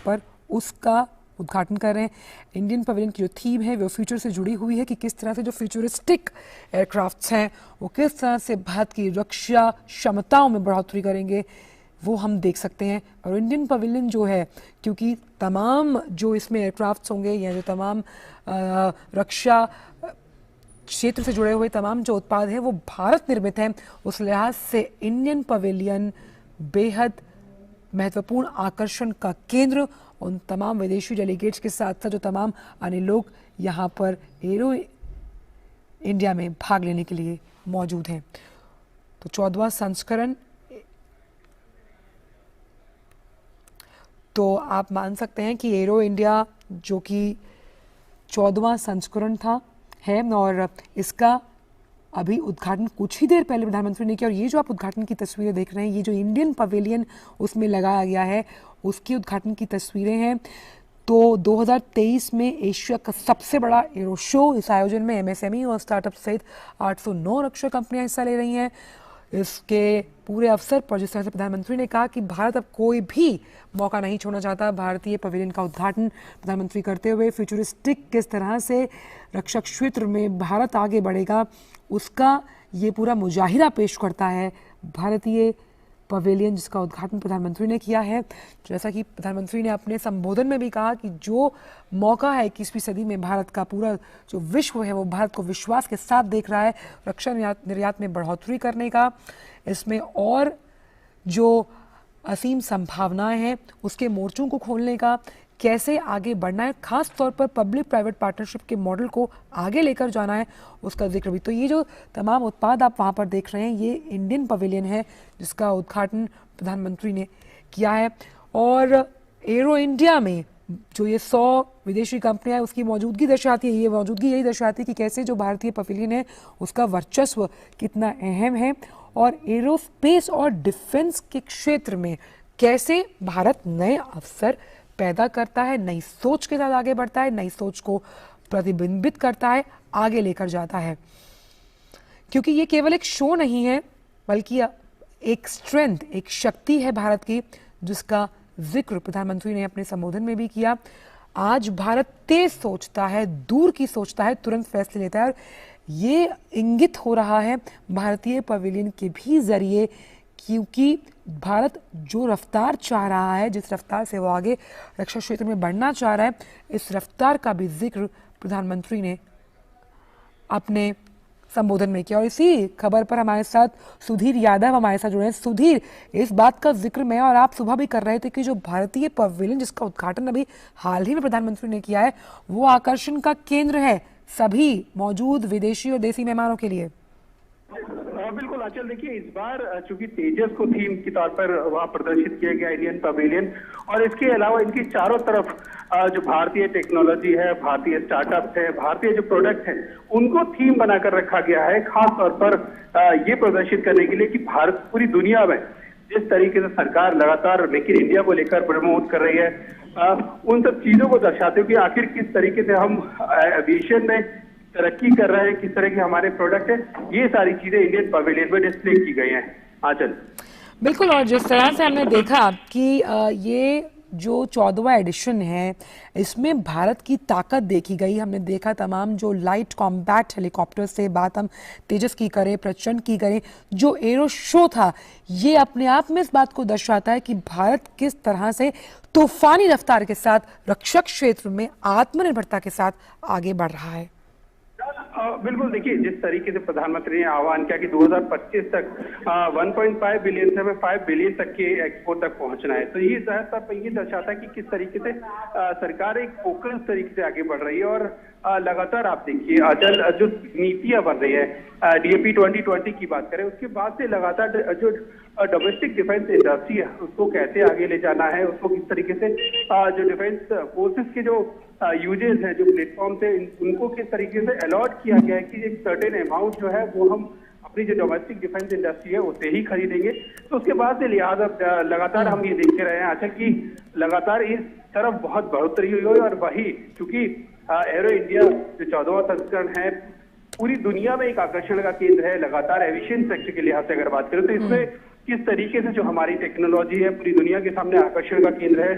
पर उसका उद्घाटन कर रहे हैं। इंडियन पवेलियन की जो थीम है वो फ्यूचर से जुड़ी हुई है कि किस तरह से जो फ्यूचरिस्टिक एयरक्राफ्ट्स हैं वो किस तरह से भारत की रक्षा क्षमताओं में बढ़ोतरी करेंगे, वो हम देख सकते हैं। और इंडियन पवेलियन जो है, क्योंकि तमाम जो इसमें एयरक्राफ्ट्स होंगे या जो तमाम रक्षा क्षेत्र से जुड़े हुए तमाम जो उत्पाद हैं वो भारत निर्मित हैं, उस लिहाज से इंडियन पवेलियन बेहद महत्वपूर्ण आकर्षण का केंद्र उन तमाम विदेशी डेलीगेट्स के साथ साथ जो तमाम अन्य लोग यहाँ पर एरो इंडिया में भाग लेने के लिए मौजूद हैं। तो 14वां संस्करण, तो आप मान सकते हैं कि एरो इंडिया जो कि 14वां संस्करण था है और इसका अभी उद्घाटन कुछ ही देर पहले प्रधानमंत्री ने किया। और ये जो आप उद्घाटन की तस्वीरें देख रहे हैं, ये जो इंडियन पवेलियन उसमें लगाया गया है उसकी उद्घाटन की तस्वीरें हैं। तो 2023 में एशिया का सबसे बड़ा एरो शो, इस आयोजन में एमएसएमई और स्टार्टअप सहित 809 रक्षा कंपनियां हिस्सा ले रही हैं। इसके पूरे अवसर पर जिस तरह से प्रधानमंत्री ने कहा कि भारत अब कोई भी मौका नहीं छोड़ना चाहता, भारतीय पवेलियन का उद्घाटन प्रधानमंत्री करते हुए फ्यूचरिस्टिक किस तरह से रक्षा क्षेत्र में भारत आगे बढ़ेगा उसका ये पूरा मुजाहिरा पेश करता है भारतीय पवेलियन, जिसका उद्घाटन प्रधानमंत्री ने किया है। जैसा कि प्रधानमंत्री ने अपने संबोधन में भी कहा कि जो मौका है 21वीं सदी में भारत का, पूरा जो विश्व है वो भारत को विश्वास के साथ देख रहा है रक्षा निर्यात में बढ़ोतरी करने का, इसमें और जो असीम संभावनाएं हैं उसके मोर्चों को खोलने का, कैसे आगे बढ़ना है, खास तौर पर पब्लिक प्राइवेट पार्टनरशिप के मॉडल को आगे लेकर जाना है, उसका जिक्र भी। तो ये जो तमाम उत्पाद आप वहाँ पर देख रहे हैं ये इंडियन पवेलियन है जिसका उद्घाटन प्रधानमंत्री ने किया है। और एरो इंडिया में जो ये 100 विदेशी कंपनियां उसकी मौजूदगी दर्शाती है, ये मौजूदगी यही दर्शाती है कि कैसे जो भारतीय पवेलियन है उसका वर्चस्व कितना अहम है और एरोस्पेस और डिफेंस के क्षेत्र में कैसे भारत नए अवसर पैदा करता है, नई सोच के साथ आगे बढ़ता है, नई सोच को प्रतिबिंबित करता है, आगे लेकर जाता है। क्योंकि ये केवल एक शो नहीं है बल्कि एक स्ट्रेंथ, एक शक्ति है भारत की, जिसका जिक्र प्रधानमंत्री ने अपने संबोधन में भी किया। आज भारत तेज सोचता है, दूर की सोचता है, तुरंत फैसले लेता है और ये इंगित हो रहा है भारतीय पवेलियन के भी जरिए, क्योंकि भारत जो रफ्तार चाह रहा है, जिस रफ्तार से वो आगे रक्षा क्षेत्र में बढ़ना चाह रहा है, इस रफ्तार का भी जिक्र प्रधानमंत्री ने अपने संबोधन में किया। और इसी खबर पर हमारे साथ सुधीर यादव हमारे साथ जुड़े हैं। सुधीर, इस बात का जिक्र मैं और आप सुबह भी कर रहे थे कि जो भारतीय पवेलियन जिसका उद्घाटन अभी हाल ही में प्रधानमंत्री ने किया है वो आकर्षण का केंद्र है सभी मौजूद विदेशी और देसी मेहमानों के लिए। बिल्कुल आंचल, देखिए इस बार चूंकि तेजस को थीम के तौर पर वहां प्रदर्शित किया गया इंडियन पवेलियन, और इसके अलावा इनकी चारों तरफ जो भारतीय टेक्नोलॉजी है, भारतीय स्टार्टअप्स है, भारतीय जो प्रोडक्ट है उनको थीम बनाकर रखा गया है, खास तौर पर ये प्रदर्शित करने के लिए कि भारत पूरी दुनिया में जिस तरीके से सरकार लगातार मेक इन इंडिया को लेकर प्रमोट कर रही है, उन सब चीजों को दर्शाते हुए कि आखिर किस तरीके से हम एविएशन में तरक्की कर रहे हैं, किस तरह के हमारे प्रोडक्ट है, ये सारी चीजें इंडियन पवेलियन में डिस्प्ले की गई हैं। आंचल, बिल्कुल। और जिस तरह से हमने देखा कि ये जो 14वां एडिशन है इसमें भारत की ताकत देखी गई। हमने देखा तमाम जो लाइट कॉम्बैट हेलीकॉप्टर से बात हम तेजस की करें, प्रचंड की करें, जो एरो शो था ये अपने आप में इस बात को दर्शाता है कि भारत किस तरह से तूफानी रफ्तार के साथ रक्षा क्षेत्र में आत्मनिर्भरता के साथ आगे बढ़ रहा है। बिल्कुल, देखिए जिस तरीके से प्रधानमंत्री ने आह्वान किया कि 2025 तक 1.5 बिलियन से हमें 5 बिलियन तक के एक्सपोर्ट तक पहुंचना है, तो ये ज़्यादातर ये दर्शाता है कि किस तरीके से सरकार एक फोकस तरीके से आगे बढ़ रही है। और लगातार आप देखिए अचल जो नीतियां बन रही है, DAP 2020 की बात करें, उसके बाद से लगातार जो डोमेस्टिक डिफेंस इंडस्ट्री है उसको कैसे आगे ले जाना है, उसको किस तरीके से जो डिफेंस फोर्सेस के जो यूजेस है, जो प्लेटफॉर्म थे, उनको किस तरीके से अलॉट किया गया है कि एक सर्टेन अमाउंट जो है वो हम अपनी जो डोमेस्टिक डिफेंस इंडस्ट्री है उससे ही खरीदेंगे। तो उसके बाद से लिहाजा लगातार हम ये देखते रहे हैं अच्छा कि लगातार इस तरफ बहुत बढ़ोतरी हुई और वही चूंकि एरो इंडिया जो 14वां संस्करण है पूरी दुनिया में एक आकर्षण का केंद्र है। लगातार एविएशन सेक्टर के लिहाज से अगर बात करें तो इसमें किस तरीके से जो हमारी टेक्नोलॉजी है पूरी दुनिया के सामने आकर्षण का केंद्र है,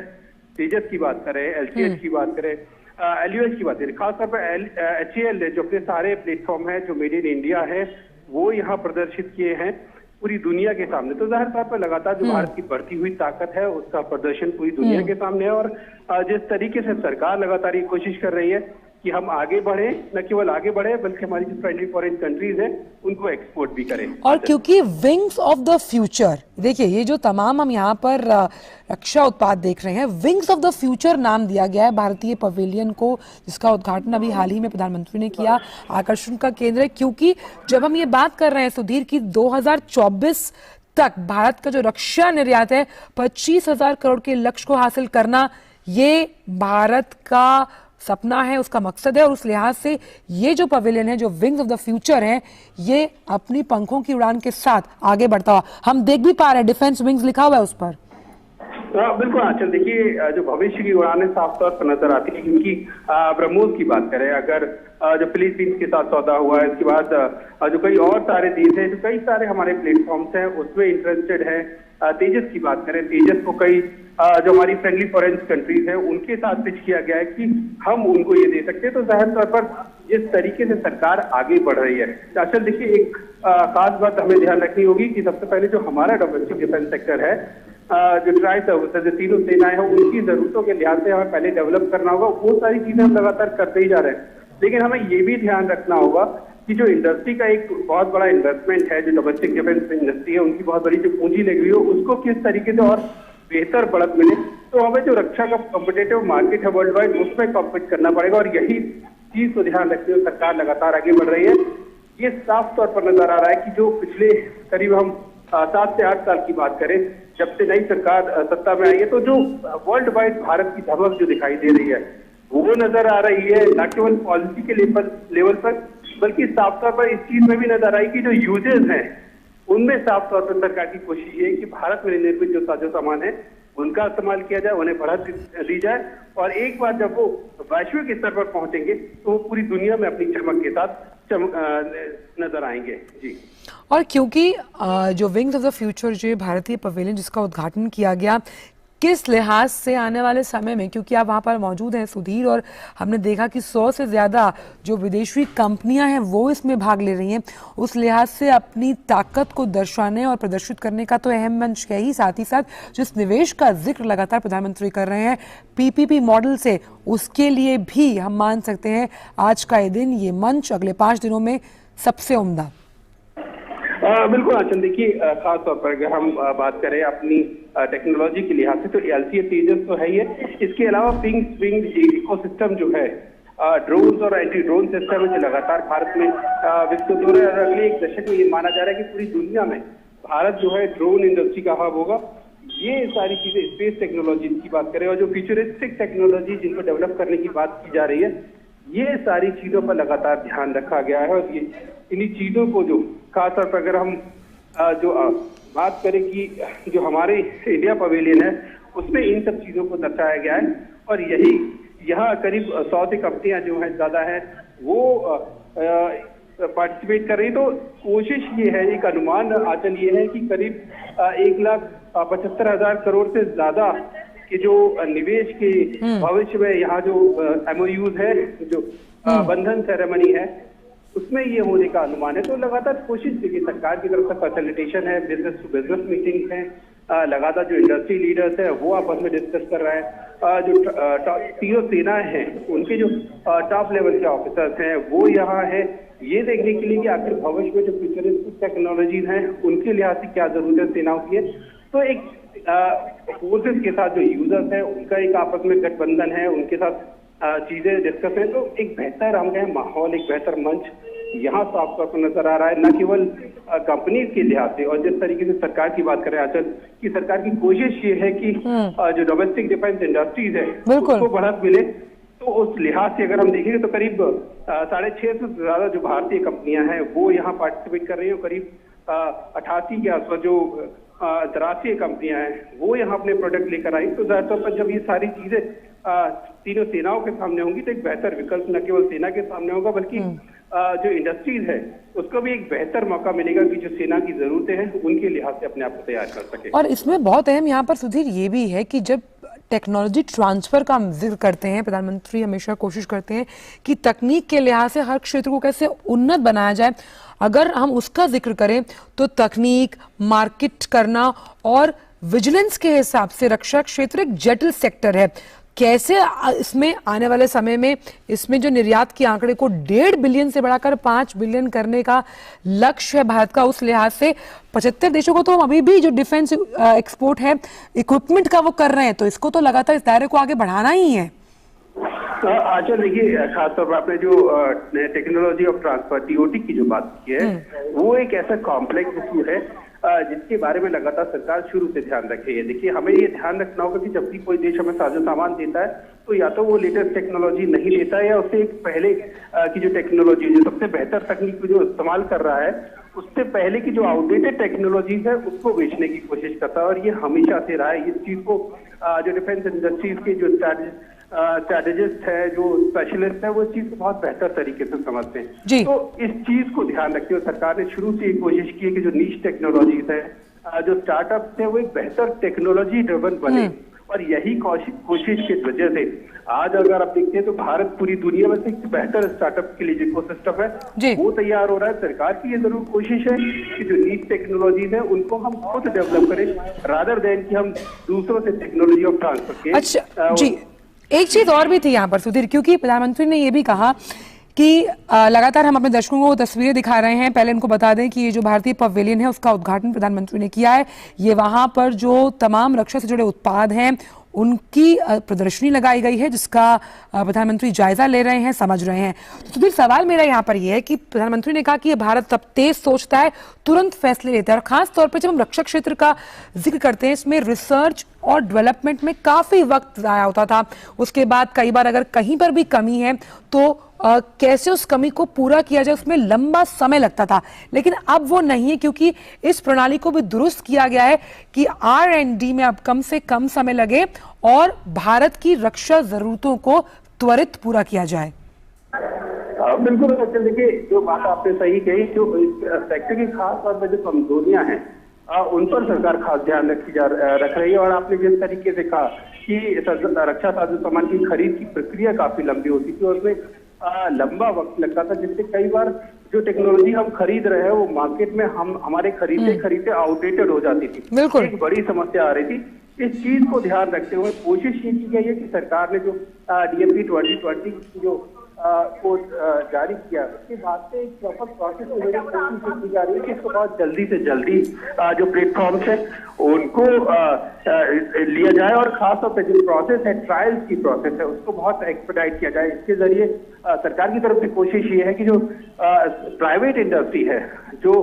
तेजस की बात करें, LCH की बात करें, LUH की बात करें, खासतौर पर HAL जो अपने सारे प्लेटफॉर्म है जो मेड इन इंडिया है वो यहाँ प्रदर्शित किए हैं पूरी दुनिया के सामने। तो जाहिर तौर पर लगातार जो भारत की बढ़ती हुई ताकत है उसका प्रदर्शन पूरी दुनिया के सामने है। और जिस तरीके से सरकार लगातार ये कोशिश कर रही है कि हम आगे बढ़े, न केवल आगे बढ़े बल्कि हमारी जो फ्रेंडली फॉरेन कंट्रीज हैं उनको एक्सपोर्ट भी करें। और क्योंकि विंग्स ऑफ द फ्यूचर, देखिए ये जो तमाम हम यहाँ पर रक्षा उत्पाद देख रहे हैं, विंग्स ऑफ द फ्यूचर नाम दिया गया है भारतीय पवेलियन को, जिसका उद्घाटन अभी हाल ही में प्रधानमंत्री ने किया। आकर्षण का केंद्र है क्योंकि जब हम ये बात कर रहे हैं सुधीर की 2024 तक भारत का जो रक्षा निर्यात है 25,000 करोड़ के लक्ष्य को हासिल करना, ये भारत का सपना है, उसका मकसद है। और उस लिहाज से ये जो पवेलियन है, जो विंग्स ऑफ द फ्यूचर है, ये अपनी पंखों की उड़ान के साथ आगे बढ़ता हुआ हम देख भी पा रहे हैं। डिफेंस विंग्स लिखा हुआ है उस पर। बिल्कुल आंचल, देखिए जो भविष्य की उड़ानें साफ तौर पर नजर आती है क्योंकि ब्रह्मोस की बात करें, अगर जो फिलीपींस के साथ सौदा हुआ है, इसके बाद जो कई और सारे देश हैं, जो कई सारे हमारे प्लेटफॉर्म्स हैं उसमें इंटरेस्टेड है। तेजस की बात करें, तेजस को कई जो हमारी फ्रेंडली फॉरेन कंट्रीज हैं उनके साथ पिच किया गया है कि हम उनको ये दे सकते हैं। तो जाहिर तौर पर जिस तरीके से सरकार आगे बढ़ रही है, असल देखिए एक खास बात हमें ध्यान रखनी होगी कि सबसे पहले जो हमारा डोमेस्टिक डिफेंस सेक्टर है, जो ट्राई सर्विसेज, जो तीनों सेनाएं हैं, उनकी जरूरतों के लिहाज से हमें पहले डेवलप करना होगा। वो सारी चीजें हम लगातार करते ही जा रहे हैं, लेकिन हमें ये भी ध्यान रखना होगा कि जो इंडस्ट्री का एक बहुत बड़ा इन्वेस्टमेंट है, जो डोमेस्टिक डिफेंस इंडस्ट्री है, उनकी बहुत बड़ी जो पूंजी लगी हुई है, उसको किस तरीके से और बेहतर बढ़त मिले। तो हमें जो रक्षा का कॉम्पिटेटिव मार्केट है वर्ल्ड वाइड, उसमें कॉम्पीट करना पड़ेगा। और यही चीज को ध्यान रखते हुए सरकार लगातार आगे बढ़ रही है। ये साफ तौर पर नजर आ रहा है कि जो पिछले करीब हम 7 से 8 साल की बात करें, जब से नई सरकार सत्ता में आई है, तो जो वर्ल्ड वाइड भारत की धमक जो दिखाई दे रही है वो नजर आ रही है, न केवल पॉलिसी के लेवल पर बल्कि साफ तौर पर इस चीज में भी नजर आई कि जो यूजेस हैं उनमें साफ तौर पर सरकार की कोशिश ये है कि भारत में निर्मित जो साजो सामान है उनका इस्तेमाल किया जाए, उन्हें बढ़त दी जाए। और एक बार जब वो वैश्विक स्तर पर पहुंचेंगे तो वो पूरी दुनिया में अपनी चमक के साथ नजर आएंगे। जी। और क्योंकि जो विंग्स ऑफ द फ्यूचर, जो भारतीय पवेलियन जिसका उद्घाटन किया गया, किस लिहाज से आने वाले समय में, क्योंकि आप वहाँ पर मौजूद हैं सुधीर, और हमने देखा कि 100 से ज़्यादा जो विदेशी कंपनियां हैं वो इसमें भाग ले रही हैं, उस लिहाज से अपनी ताकत को दर्शाने और प्रदर्शित करने का तो अहम मंच है ही, साथ ही साथ जिस निवेश का जिक्र लगातार प्रधानमंत्री कर रहे हैं PPP मॉडल से, उसके लिए भी हम मान सकते हैं आज का ये दिन, ये मंच अगले 5 दिनों में सबसे उम्दा। बिल्कुल आंचल, देखिए खास तौर पर अगर हम बात करें अपनी टेक्नोलॉजी के लिहाज से, तो LCH तेजस तो है ही है। इसके अलावा विंग इकोसिस्टम जो है, ड्रोन्स और एंटी ड्रोन सिस्टम जो लगातार भारत में विकसित हो रहे हैं। और अगले 1 दशक में ये माना जा रहा है कि पूरी दुनिया में भारत जो है ड्रोन इंडस्ट्री का हब होगा। ये सारी चीजें, स्पेस टेक्नोलॉजी की बात करें और जो फ्यूचरिस्टिक टेक्नोलॉजी जिनको डेवलप करने की बात की जा रही है, ये सारी चीजों पर लगातार ध्यान रखा गया है। और ये इन्हीं चीजों को जो खासतौर पर अगर हम जो बात करें कि जो हमारे इंडिया पवेलियन है उसमें इन सब चीजों को दर्शाया गया है। और यही यहाँ करीब 100 से कंपनियां जो है ज्यादा है वो पार्टिसिपेट कर रही। तो कोशिश ये है, एक अनुमान आंचल ये है कि करीब 1,75,000 करोड़ से ज्यादा कि जो निवेश के भविष्य में यहाँ जो MOUs है, जो बंधन सेरेमनी है, उसमें ये होने का अनुमान है। तो लगातार कोशिश देखिए सरकार की तरफ से फैसिलिटेशन है, बिजनेस टू बिजनेस मीटिंग है, लगातार जो इंडस्ट्री लीडर्स है वो आपस में डिस्कस कर रहे हैं। जो तीनों सेनाएं हैं उनके जो टॉप लेवल के ऑफिसर्स हैं वो यहाँ है, ये देखने के लिए कि आखिर भविष्य में जो फ्यूचरिस्टिक टेक्नोलॉजीज हैं उनके लिहाज से क्या जरूरत है सेनाओं की है। तो एक फोर्सेस के साथ जो यूजर्स हैं उनका एक आपस में गठबंधन है, उनके साथ चीजें डिस्कस है। तो एक बेहतर हम कहें माहौल, एक बेहतर मंच यहाँ साफ तौर पर नजर आ रहा है, न केवल कंपनीज के लिहाज से। और जिस तरीके से सरकार की बात करें आंचल, कि सरकार की कोशिश ये है कि जो डोमेस्टिक डिफेंस इंडस्ट्रीज है उसको बढ़त मिले। तो उस लिहाज से अगर हम देखेंगे तो करीब 650 से ज्यादा जो भारतीय कंपनियां हैं वो यहाँ पार्टिसिपेट कर रही है। करीब 88 के आसपास जो अंतर्राष्ट्रीय कंपनियां हैं वो यहाँ अपने प्रोडक्ट लेकर आई। तो जाहिर तौर पर जब ये सारी चीजें तीनों सेनाओं के सामने होंगी तो एक बेहतर विकल्प न केवल सेना के सामने होगा बल्कि जो इंडस्ट्रीज है उसको भी एक बेहतर मौका मिलेगा कि जो सेना की जरूरतें हैं उनके लिहाज से अपने आप को तैयार कर सके। और इसमें बहुत अहम यहाँ पर सुधीर ये भी है कि जब टेक्नोलॉजी ट्रांसफर का हम जिक्र करते हैं, प्रधानमंत्री हमेशा कोशिश करते हैं कि तकनीक के लिहाज से हर क्षेत्र को कैसे उन्नत बनाया जाए। अगर हम उसका जिक्र करें तो तकनीक, मार्केट करना और विजिलेंस के हिसाब से रक्षा क्षेत्र एक जटिल सेक्टर है। कैसे इसमें आने वाले समय में इसमें जो निर्यात के आंकड़े को 1.5 बिलियन से बढ़ाकर 5 बिलियन करने का लक्ष्य है भारत का, उस लिहाज से 75 देशों को तो हम अभी भी जो डिफेंस एक्सपोर्ट है इक्विपमेंट का वो कर रहे हैं, तो इसको तो लगातार इस दायरे को आगे बढ़ाना ही है। आचल देखिए, खासतौर पर आपने जो टेक्नोलॉजी ऑफ ट्रांसफर टीओटी की जो बात की है, वो एक ऐसा कॉम्प्लेक्स इशू है जिसके बारे में लगातार सरकार शुरू से ध्यान रख रही है। देखिए, हमें ये ध्यान रखना होगा कि जब भी कोई देश हमें साजो सामान देता है तो या तो वो लेटेस्ट टेक्नोलॉजी नहीं देता है या उससे एक पहले की जो टेक्नोलॉजी, जो सबसे बेहतर तकनीक को जो इस्तेमाल कर रहा है, उससे पहले की जो आउटडेटेड टेक्नोलॉजीज है उसको बेचने की कोशिश करता है। और ये हमेशा से रहा है। इस चीज को जो डिफेंस इंडस्ट्रीज के जो स्ट्रैटेजिस्ट है, जो स्पेशलिस्ट है, वो इस चीज को बहुत बेहतर तरीके से समझते हैं। तो इस चीज को ध्यान रखते हुए सरकार ने शुरू से एक कोशिश की है कि जो नीश टेक्नोलॉजीज है, जो स्टार्टअप्स है, वो एक बेहतर टेक्नोलॉजी ड्रिवन बने। और यही कोशिश की वजह से आज अगर आप देखते हैं तो भारत पूरी दुनिया में से एक बेहतर स्टार्टअप के लिए इकोसिस्टम है वो तैयार हो रहा है। सरकार की ये जरूर कोशिश है कि जो नीच टेक्नोलॉजीज है उनको हम खुद डेवलप करें, रादर देन कि हम दूसरों से टेक्नोलॉजी ऑफ ट्रांसफर के। अच्छा जी, एक चीज और भी थी यहाँ पर सुधीर, क्योंकि प्रधानमंत्री ने ये भी कहा कि लगातार हम अपने दर्शकों को तस्वीरें दिखा रहे हैं। पहले इनको बता दें कि ये जो भारतीय पवेलियन है उसका उद्घाटन प्रधानमंत्री ने किया है। ये वहां पर जो तमाम रक्षा से जुड़े उत्पाद हैं उनकी प्रदर्शनी लगाई गई है, जिसका प्रधानमंत्री जायजा ले रहे हैं, समझ रहे हैं। तो फिर सवाल मेरा यहाँ पर यह है कि प्रधानमंत्री ने कहा कि ये भारत तब तेज सोचता है, तुरंत फैसले लेता है, और खास तौर पर जब हम रक्षा क्षेत्र का जिक्र करते हैं इसमें रिसर्च और डेवलपमेंट में काफी वक्त जाया होता था। उसके बाद कई बार अगर कहीं पर भी कमी है तो कैसे उस कमी को पूरा किया जाए, उसमें लंबा समय लगता था। लेकिन अब वो नहीं है, क्योंकि इस प्रणाली को भी दुरुस्त किया गया है कि R&D में अब कम से कम समय लगे और भारत की रक्षा जरूरतों को त्वरित पूरा किया जाए। बिल्कुल। देखिए, जो बात आपने सही कही, जो सेक्टर की खास तौर पर जो कमजोरियां हैं उन पर सरकार खास ध्यान रख रही है। और आपने जिस तरीके से कहा कि रक्षा साजो सामान की खरीद की प्रक्रिया काफी लंबी होती थी और उसमें लंबा वक्त लगता था, जिससे कई बार जो टेक्नोलॉजी हम खरीद रहे हैं वो मार्केट में हमारे खरीदते आउटडेटेड हो जाती थी। एक बड़ी समस्या आ रही थी। इस चीज को ध्यान रखते हुए कोशिश ये की गई है कि सरकार ने जो DMP 2020 जो को जारी किया, उसके बाद से एक प्रॉपर प्रोसेस कोशिश की जा रही है कि इसको बहुत जल्दी से जल्दी जो प्लेटफॉर्म्स है उनको लिया जाए, और खासतौर पर जो प्रोसेस है, ट्रायल्स की प्रोसेस है, उसको बहुत एक्सपेडाइट किया जाए। इसके जरिए सरकार की तरफ से कोशिश ये है कि जो प्राइवेट इंडस्ट्री है, जो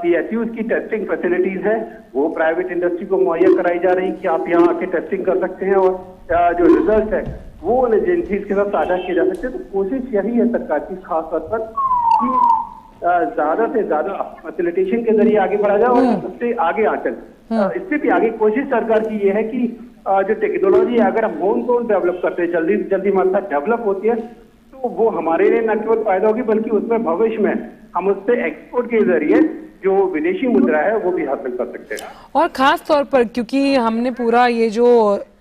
PSUs की टेस्टिंग फैसिलिटीज है, वो प्राइवेट इंडस्ट्री को मुहैया कराई जा रही कि आप यहाँ आके टेस्टिंग कर सकते हैं, और जो रिजल्ट है वो उन एजेंसीज के साथ साझा किए जा सकते हैं। तो कोशिश यही है सरकार की खास तौर पर कि ज्यादा से ज्यादा फैसिलिटेशन के जरिए आगे बढ़ा जाए और उससे आगे आकर इससे भी आगे कोशिश सरकार की ये है कि जो टेक्नोलॉजी है, अगर हम होम टोन डेवलप करते हैं, जल्दी से जल्दी हमारे साथ डेवलप होती है, तो वो हमारे लिए न केवल फायदा होगी बल्कि उसमें भविष्य में हम उससे एक्सपोर्ट के जरिए जो विदेशी मुद्रा है वो भी हासिल कर सकते हैं। और खास तौर पर क्योंकि हमने पूरा ये जो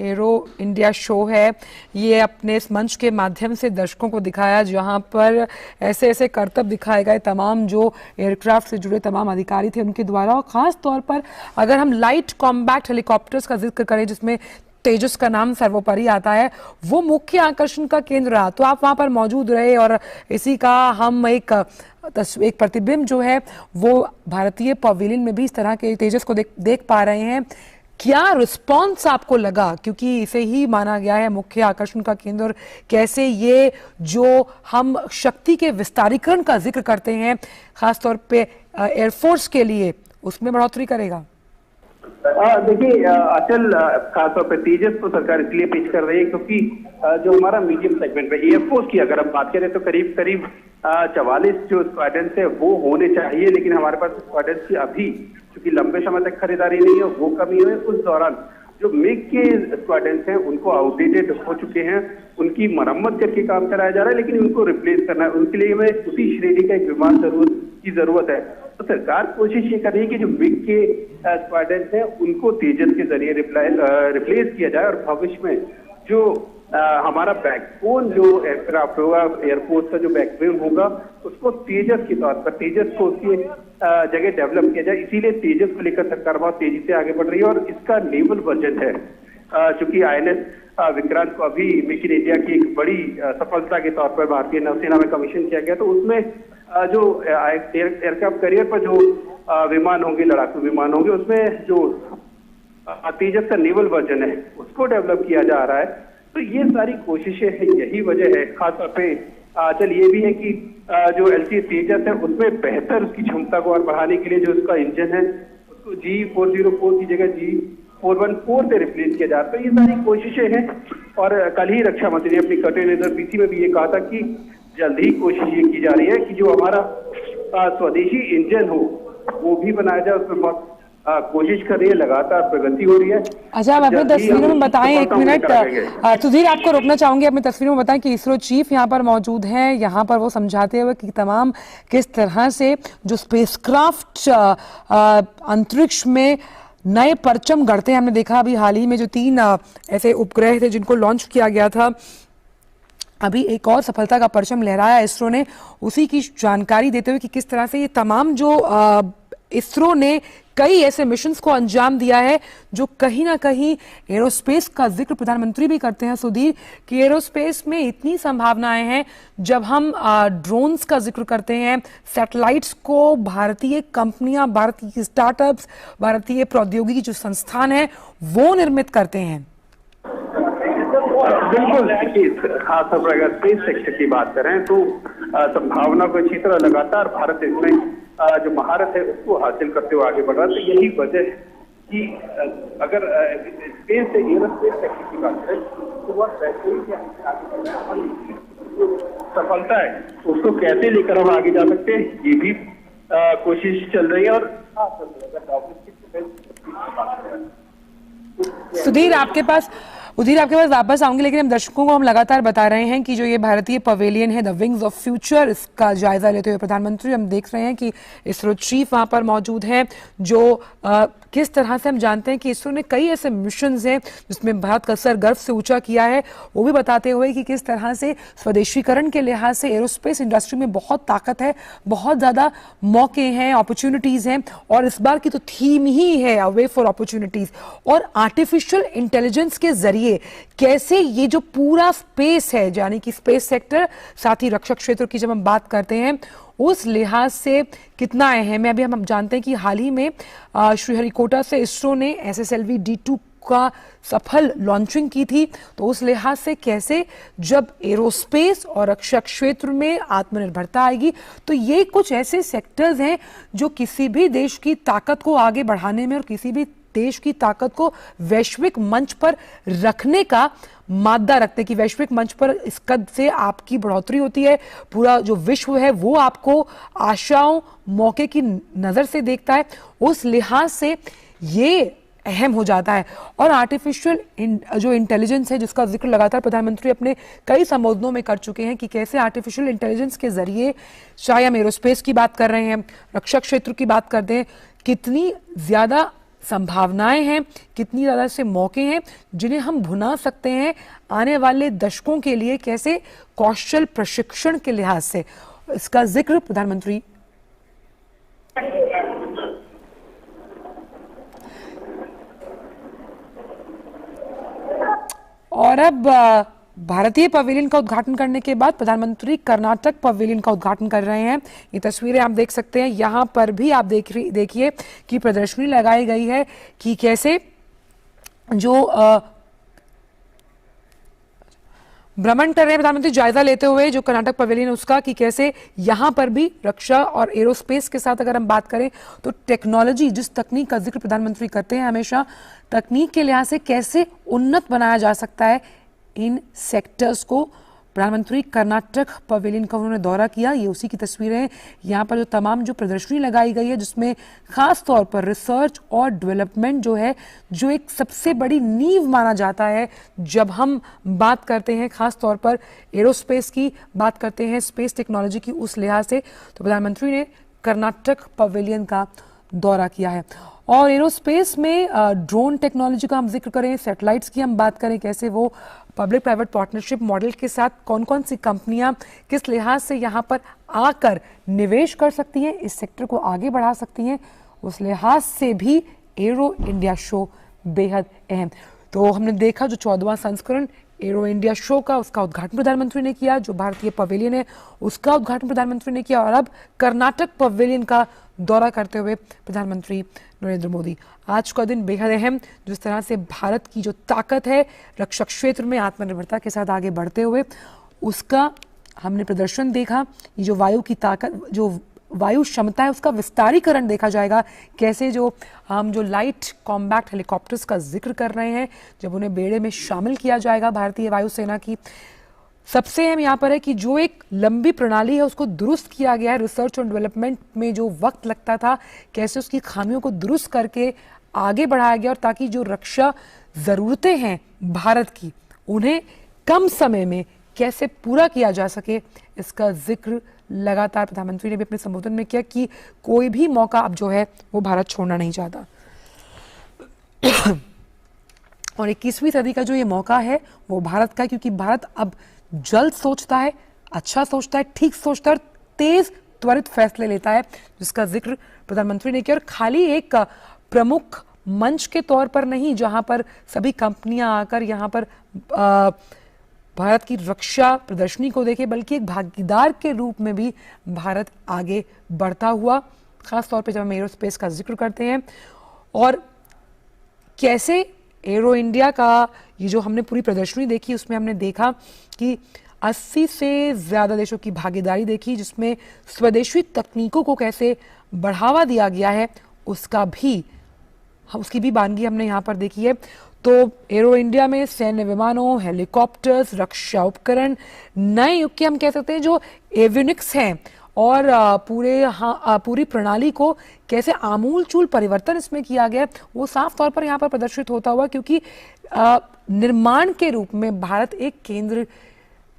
एरो इंडिया शो है ये अपने इस मंच के माध्यम से दर्शकों को दिखाया, जहां पर ऐसे ऐसे करतब दिखाए गए तमाम जो एयरक्राफ्ट से जुड़े तमाम अधिकारी थे उनके द्वारा। और खास तौर पर अगर हम लाइट कॉम्बैट हेलीकॉप्टर्स का जिक्र करें जिसमें तेजस का नाम सर्वोपरि आता है, वो मुख्य आकर्षण का केंद्र रहा। तो आप वहां पर मौजूद रहे और इसी का हम एक प्रतिबिंब जो है वो भारतीय पवेलियन में भी इस तरह के तेजस को देख पा रहे हैं। क्या रिस्पॉन्स आपको लगा, क्योंकि इसे ही माना गया है मुख्य आकर्षण का केंद्र, और कैसे ये जो हम शक्ति के विस्तारीकरण का जिक्र करते हैं खासतौर पे एयरफोर्स के लिए, उसमें बढ़ोतरी करेगा? देखिए अचल, खासतौर पर तेजस को सरकार इसलिए पेश कर रही है क्योंकि जो हमारा मीडियम सेगमेंट है एयरफोर्स की अगर हम बात करें तो करीब करीब 44 जो स्क्वाड्रन्स है वो होने चाहिए, लेकिन हमारे पास स्क्वाड्रन्स की अभी क्योंकि लंबे समय तक खरीदारी नहीं है वो कमी है। उस दौरान जो मिग के स्क्वाड्रन्स हैं उनको आउटडेटेड हो चुके हैं, उनकी मरम्मत करके काम कराया जा रहा है, लेकिन उनको रिप्लेस करना है, उनके लिए हमें उसी श्रेणी का एक विमान की जरूरत है। तो सरकार कोशिश ये कर रही है कि जो मिग के स्क्वाड्रन है उनको तेजस के जरिए रिप्लेस किया जाए, और भविष्य में जो हमारा बैकबोन जो एयरक्राफ्ट होगा, एयरफोर्स का जो बैकबोन होगा, उसको तेजस के तौर पर, तेजस को उसकी जगह डेवलप किया जाए। इसीलिए तेजस को लेकर सरकार बहुत तेजी से आगे बढ़ रही है, और इसका नेवल वर्जन है, चूंकि INS विक्रांत को अभी मेक इन इंडिया की एक बड़ी सफलता के तौर पर भारतीय नौसेना में कमीशन किया गया, तो उसमें जो एयरक्राफ्ट कैरियर पर जो विमान होंगे, लड़ाकू विमान होंगे, उसमें जो तेजस का नेवल वर्जन है उसको डेवलप किया जा रहा है। तो ये सारी कोशिशें हैं, यही वजह है। खासतौर पे चल ये भी है कि जो LCA तेजस है उसमें बेहतर उसकी क्षमता को और बढ़ाने के लिए जो उसका इंजन है उसको G404 की जगह G414 से रिप्लेस किया जा रहा है। तो ये सारी कोशिशें हैं, और कल ही रक्षा मंत्री ने अपनी कटेनर PC में भी ये कहा था कि जल्द ही कोशिश ये की जा रही है कि जो हमारा स्वदेशी इंजन हो वो भी बनाया जाए। उसमें बहुत कोशिश कर रही है, लगातार प्रगति हो रही है। अच्छा, आप अपनी तस्वीरों में बताएं, एक मिनट सुधीर, आपको रोकना चाहूंगी, अपनी तस्वीरों में बताएं कि इसरो चीफ यहाँ पर मौजूद हैं, यहाँ पर वो समझाते हुए कि तमाम किस तरह से जो स्पेसक्राफ्ट अंतरिक्ष में नए परचम गढ़ते हैं। हमने देखा अभी हाल ही में जो 3 ऐसे उपग्रह थे जिनको लॉन्च किया गया था, अभी एक और सफलता का परचम लहराया इसरो ने, उसी की जानकारी देते हुए कि किस तरह से ये तमाम जो इसरो ने कई ऐसे मिशंस को अंजाम दिया है जो कहीं ना कहीं एरोस्पेस का जिक्र प्रधानमंत्री भी करते हैं सुधीर, कि एरोस्पेस में इतनी संभावनाएं हैं। जब हम ड्रोन्स का जिक्र करते हैं, सैटेलाइट्स को भारतीय कंपनियां, भारतीय स्टार्टअप्स, भारतीय प्रौद्योगिकी जो संस्थान है वो निर्मित करते हैं। बिल्कुल, खासतौर पर अगर स्पेस सेक्टर की बात करें तो संभावना को अच्छी तरह लगातार भारत इसमें जो महारत है उसको हासिल करते हुए आगे बढ़ रहा है। तो यही वजह है कि अगर स्पेस से एरोस्पेस सेक्टर की बात करें तो बहुत बेहतरीन सफलता है, उसको कैसे लेकर हम आगे जा सकते हैं ये भी कोशिश चल रही है। और सुधीर आपके पास वापस आऊंगी, लेकिन हम दर्शकों को हम लगातार बता रहे हैं कि जो ये भारतीय पवेलियन है, द विंग्स ऑफ फ्यूचर, इसका जायजा लेते हुए प्रधानमंत्री, हम देख रहे हैं कि इसरो चीफ वहां पर मौजूद हैं, जो किस तरह से हम जानते हैं कि इसरो ने कई ऐसे मिशंस हैं जिसमें भारत का सर गर्व से ऊंचा किया है, वो भी बताते हुए कि किस तरह से स्वदेशीकरण के लिहाज से एरोस्पेस इंडस्ट्री में बहुत ताकत है, बहुत ज्यादा मौके हैं, अपॉर्चुनिटीज हैं, और इस बार की तो थीम ही है अ वे फॉर अपॉर्चुनिटीज। और आर्टिफिशियल इंटेलिजेंस के जरिए कैसे ये जो पूरा स्पेस है, यानी कि स्पेस सेक्टर, साथ ही रक्षा क्षेत्र की जब हम बात करते हैं उस लिहाज से कितना अहम है। अभी हम जानते हैं कि हाल ही में श्रीहरिकोटा से इसरो ने SSLV D2 का सफल लॉन्चिंग की थी, तो उस लिहाज से कैसे जब एरोस्पेस और रक्षा क्षेत्र में आत्मनिर्भरता आएगी, तो ये कुछ ऐसे सेक्टर्स हैं जो किसी भी देश की ताकत को आगे बढ़ाने में और किसी भी देश की ताकत को वैश्विक मंच पर रखने का मादा रखते हैं, कि वैश्विक मंच पर इस कद से आपकी बढ़ोतरी होती है, पूरा जो विश्व है वो आपको आशाओं, मौके की नजर से देखता है, उस लिहाज से ये अहम हो जाता है। और आर्टिफिशियल जो इंटेलिजेंस है जिसका जिक्र लगातार प्रधानमंत्री अपने कई संबोधनों में कर चुके हैं कि कैसे आर्टिफिशियल इंटेलिजेंस के जरिए, चाहे हम एरोस्पेस की बात कर रहे हैं, रक्षा क्षेत्र की बात करते हैं, कितनी ज्यादा संभावनाएं हैं, कितनी ज्यादा से मौके हैं जिन्हें हम भुना सकते हैं आने वाले दशकों के लिए, कैसे कौशल प्रशिक्षण के लिहाज से, इसका जिक्र प्रधानमंत्री और अब भारतीय पवेलियन का उद्घाटन करने के बाद प्रधानमंत्री कर्नाटक पवेलियन का उद्घाटन कर रहे हैं। ये तस्वीरें आप देख सकते हैं, यहाँ पर भी आप देखिए कि प्रदर्शनी लगाई गई है कि कैसे जो भ्रमण कर रहे हैं प्रधानमंत्री, जायजा लेते हुए जो कर्नाटक पवेलियन उसका, कि कैसे यहाँ पर भी रक्षा और एरोस्पेस के साथ अगर हम बात करें तो टेक्नोलॉजी, जिस तकनीक का जिक्र प्रधानमंत्री करते हैं हमेशा, तकनीक के लिहाज से कैसे उन्नत बनाया जा सकता है इन सेक्टर्स को। प्रधानमंत्री कर्नाटक पवेलियन का उन्होंने दौरा किया, ये उसी की तस्वीरें हैं। यहाँ पर जो तमाम जो प्रदर्शनी लगाई गई है जिसमें खास तौर पर रिसर्च और डेवलपमेंट जो है, जो एक सबसे बड़ी नींव माना जाता है जब हम बात करते हैं खास तौर पर एरोस्पेस की, बात करते हैं स्पेस टेक्नोलॉजी की, उस लिहाज से तो प्रधानमंत्री ने कर्नाटक पवेलियन का दौरा किया है। और एरोस्पेस में ड्रोन टेक्नोलॉजी का हम जिक्र करें, सैटेलाइट्स की हम बात करें, कैसे वो पब्लिक प्राइवेट पार्टनरशिप मॉडल के साथ कौन कौन सी कंपनियां किस लिहाज से यहाँ पर आकर निवेश कर सकती हैं, इस सेक्टर को आगे बढ़ा सकती हैं, उस लिहाज से भी एरो इंडिया शो बेहद अहम। तो हमने देखा जो 14वां संस्करण एरो इंडिया शो का, उसका उद्घाटन प्रधानमंत्री ने किया, जो भारतीय पवेलियन है उसका उद्घाटन प्रधानमंत्री ने किया, और अब कर्नाटक पवेलियन का दौरा करते हुए प्रधानमंत्री नरेंद्र मोदी। आज का दिन बेहद अहम, जिस तरह से भारत की जो ताकत है रक्षा क्षेत्र में आत्मनिर्भरता के साथ आगे बढ़ते हुए, उसका हमने प्रदर्शन देखा। ये जो वायु की ताकत, जो वायु क्षमता है, उसका विस्तारीकरण देखा जाएगा। कैसे जो हम जो लाइट कॉम्बैक्ट हेलीकॉप्टर्स का जिक्र कर रहे हैं, जब उन्हें बेड़े में शामिल किया जाएगा भारतीय वायुसेना की, सबसे अहम यहाँ पर है कि जो एक लंबी प्रणाली है उसको दुरुस्त किया गया है। रिसर्च और डेवलपमेंट में जो वक्त लगता था, कैसे उसकी खामियों को दुरुस्त करके आगे बढ़ाया गया, और ताकि जो रक्षा ज़रूरतें हैं भारत की, उन्हें कम समय में कैसे पूरा किया जा सके, इसका जिक्र लगातार प्रधानमंत्री ने भी अपने संबोधन में किया कि कोई भी मौका अब जो है वो भारत छोड़ना नहीं चाहता। और 21वीं सदी का जो ये मौका है वो भारत का, क्योंकि भारत अब जल्द सोचता है, अच्छा सोचता है, ठीक सोचता है, तेज त्वरित फैसले लेता है, जिसका जिक्र प्रधानमंत्री ने किया। और खाली एक प्रमुख मंच के तौर पर नहीं, जहां पर सभी कंपनियां आकर यहाँ पर भारत की रक्षा प्रदर्शनी को देखे, बल्कि एक भागीदार के रूप में भी भारत आगे बढ़ता हुआ, खास तौर पे जब हम एरोस्पेस का जिक्र करते हैं। और कैसे एरो इंडिया का ये जो हमने पूरी प्रदर्शनी देखी, उसमें हमने देखा कि 80 से ज़्यादा देशों की भागीदारी देखी, जिसमें स्वदेशी तकनीकों को कैसे बढ़ावा दिया गया है, उसकी भी बानगी हमने यहाँ पर देखी है। तो एरो इंडिया में सैन्य विमानों, हेलीकॉप्टर्स, रक्षा उपकरण, नए युग के हम कह सकते हैं जो एवियोनिक्स हैं, और पूरी प्रणाली को कैसे आमूलचूल परिवर्तन इसमें किया गया, वो साफ तौर पर यहाँ पर प्रदर्शित होता हुआ, क्योंकि निर्माण के रूप में भारत एक केंद्र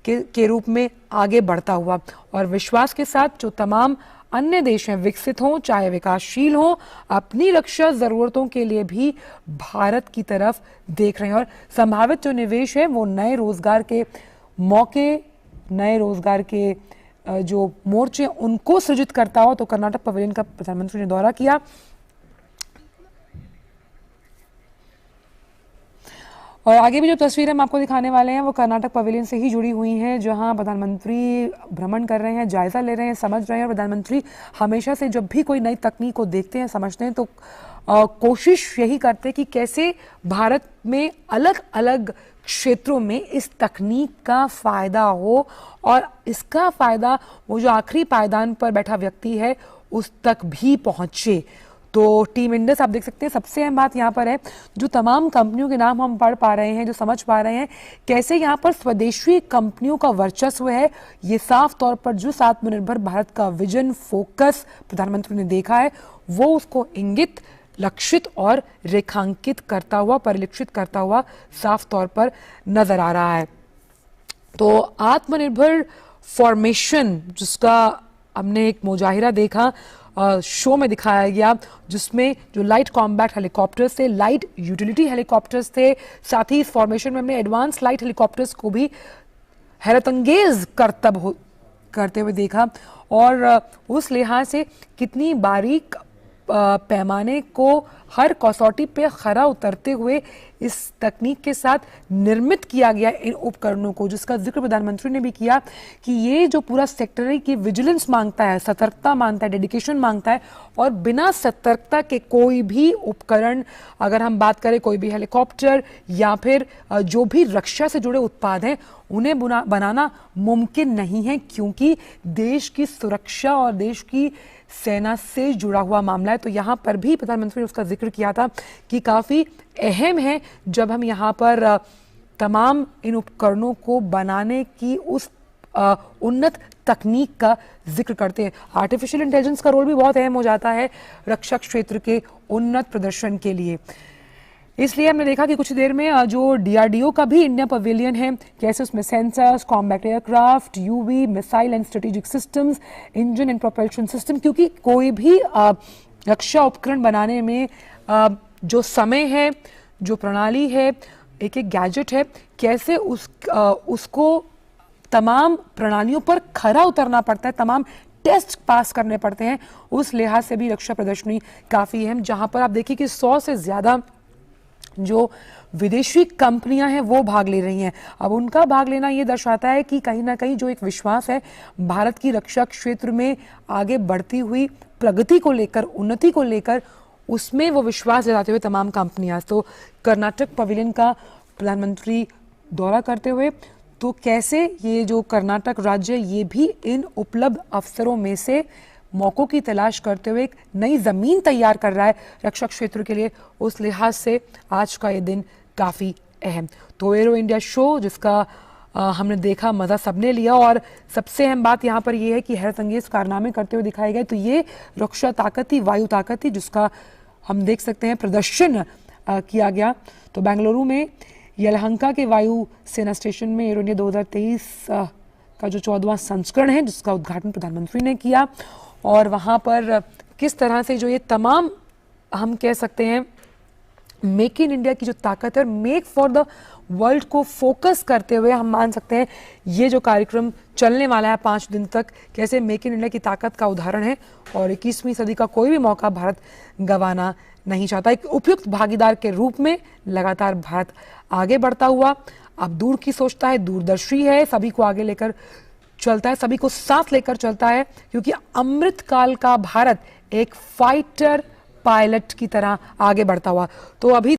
के रूप में आगे बढ़ता हुआ, और विश्वास के साथ जो तमाम अन्य देश हैं, विकसित हों चाहे विकासशील हों, अपनी रक्षा जरूरतों के लिए भी भारत की तरफ देख रहे हैं। और संभावित जो निवेश है वो नए रोजगार के मौके, नए रोजगार के जो मोर्चे उनको सृजित करता हो। तो कर्नाटक पवेलियन का प्रधानमंत्री ने दौरा किया। और आगे भी जो तस्वीरें हम आपको दिखाने वाले हैं वो कर्नाटक पवेलियन से ही जुड़ी हुई हैं, जहां प्रधानमंत्री भ्रमण कर रहे हैं, जायजा ले रहे हैं, समझ रहे हैं। और प्रधानमंत्री हमेशा से जब भी कोई नई तकनीक को देखते हैं, समझते हैं, तो कोशिश यही करते हैं कि कैसे भारत में अलग अलग क्षेत्रों में इस तकनीक का फायदा हो, और इसका फायदा वो जो आखिरी पायदान पर बैठा व्यक्ति है उस तक भी पहुंचे। तो टीम इंडस आप देख सकते हैं, सबसे अहम बात यहाँ पर है, जो तमाम कंपनियों के नाम हम पढ़ पा रहे हैं, जो समझ पा रहे हैं, कैसे यहाँ पर स्वदेशी कंपनियों का वर्चस्व है। ये साफ तौर पर जो आत्मनिर्भर भारत का विजन, फोकस प्रधानमंत्री ने देखा है, वो उसको इंगित, लक्षित और रेखांकित करता हुआ, परिलक्षित करता हुआ साफ तौर पर नजर आ रहा है। तो आत्मनिर्भर फॉर्मेशन, जिसका हमने एक मुजाहिरा देखा, शो में दिखाया गया, जिसमें जो लाइट कॉम्बैट हेलीकॉप्टर्स थे, लाइट यूटिलिटी हेलीकॉप्टर्स थे, साथ ही इस फॉर्मेशन में हमने एडवांस लाइट हेलीकॉप्टर्स को भी हैरतअंगेज करतब करते हुए देखा। और उस लिहाज से कितनी बारीक पैमाने को हर कसौटी पे खरा उतरते हुए इस तकनीक के साथ निर्मित किया गया इन उपकरणों को, जिसका जिक्र प्रधानमंत्री ने भी किया कि ये जो पूरा सेक्टर है कि विजिलेंस मांगता है, सतर्कता मांगता है, डेडिकेशन मांगता है, और बिना सतर्कता के कोई भी उपकरण, अगर हम बात करें कोई भी हेलीकॉप्टर या फिर जो भी रक्षा से जुड़े उत्पाद हैं, उन्हें बनाना मुमकिन नहीं है, क्योंकि देश की सुरक्षा और देश की सेना से जुड़ा हुआ मामला है। तो यहाँ पर भी प्रधानमंत्री ने उसका जिक्र किया था कि काफ़ी अहम है जब हम यहाँ पर तमाम इन उपकरणों को बनाने की उस उन्नत तकनीक का जिक्र करते हैं। आर्टिफिशियल इंटेलिजेंस का रोल भी बहुत अहम हो जाता है रक्षा क्षेत्र के उन्नत प्रदर्शन के लिए। इसलिए हमने देखा कि कुछ देर में जो डीआरडीओ का भी इंडिया पवेलियन है, कैसे उसमें sensors, combat aircraft, UV, missile and strategic systems, engine and propulsion system, क्योंकि कोई भी रक्षा उपकरण बनाने में जो समय है, जो प्रणाली है, एक एक गैजेट है, कैसे उसको तमाम प्रणालियों पर खरा उतरना पड़ता है, तमाम टेस्ट पास करने पड़ते हैं, उस लिहाज से भी रक्षा प्रदर्शनी काफ़ी अहम, जहां पर आप देखिए कि 100 से ज़्यादा जो विदेशी कंपनियां हैं वो भाग ले रही हैं। अब उनका भाग लेना ये दर्शाता है कि कहीं ना कहीं जो एक विश्वास है भारत की रक्षा क्षेत्र में आगे बढ़ती हुई प्रगति को लेकर, उन्नति को लेकर, उसमें वो विश्वास जताते हुए तमाम कंपनियां, तो कर्नाटक पवेलियन का प्रधानमंत्री दौरा करते हुए, तो कैसे ये जो कर्नाटक राज्य ये भी इन उपलब्ध अवसरों में से मौकों की तलाश करते हुए एक नई जमीन तैयार कर रहा है रक्षा क्षेत्र के लिए, उस लिहाज से आज का ये दिन काफ़ी अहम। तो एरो इंडिया शो जिसका हमने देखा, मज़ा सबने लिया, और सबसे अहम बात यहाँ पर यह है कि हैरत अंगेज कारनामे करते हुए दिखाए गए। तो ये रक्षा ताकत थी, वायु ताकत थी, जिसका हम देख सकते हैं प्रदर्शन किया गया। तो बेंगलुरु में यलहंका के वायु सेना स्टेशन में एरो इंडिया 2023 का जो 14वां संस्करण है, जिसका उद्घाटन प्रधानमंत्री ने किया, और वहाँ पर किस तरह से जो ये तमाम हम कह सकते हैं मेक इन इंडिया की जो ताकत है, मेक फॉर द वर्ल्ड को फोकस करते हुए हम मान सकते हैं ये जो कार्यक्रम चलने वाला है 5 दिन तक, कैसे मेक इन इंडिया की ताकत का उदाहरण है, और 21वीं सदी का कोई भी मौका भारत गंवाना नहीं चाहता। एक उपयुक्त भागीदार के रूप में लगातार भारत आगे बढ़ता हुआ अब दूर की सोचता है, दूरदर्शी है, सभी को आगे लेकर चलता है, सभी को साथ लेकर चलता है, क्योंकि अमृत काल का भारत एक फाइटर पायलट की तरह आगे बढ़ता हुआ। तो अभी